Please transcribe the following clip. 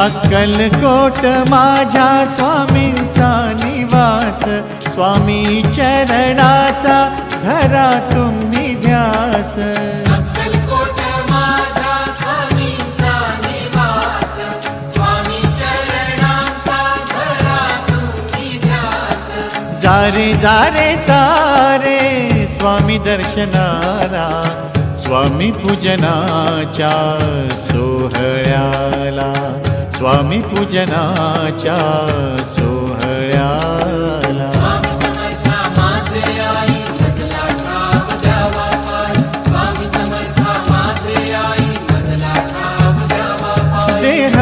अक्कलकोट माझ्या स्वामींचा निवास, स्वामी चरणाचा धरा तुम्ही ध्यास। अक्कलकोट माझ्या स्वामींचा निवास, स्वामी चरणांचा धरा तुम्ही ध्यास। जारे जारे सारे स्वामी दर्शनाला, स्वामी पूजनाच्या सोहळ्याला, स्वामी पूजनाच्या सोहळ्याला। स्वामी समर्था माझे आई मजला ठाव द्यावा पाय, स्वामी समर्था माझे आई मजला ठाव द्यावा पाय। देह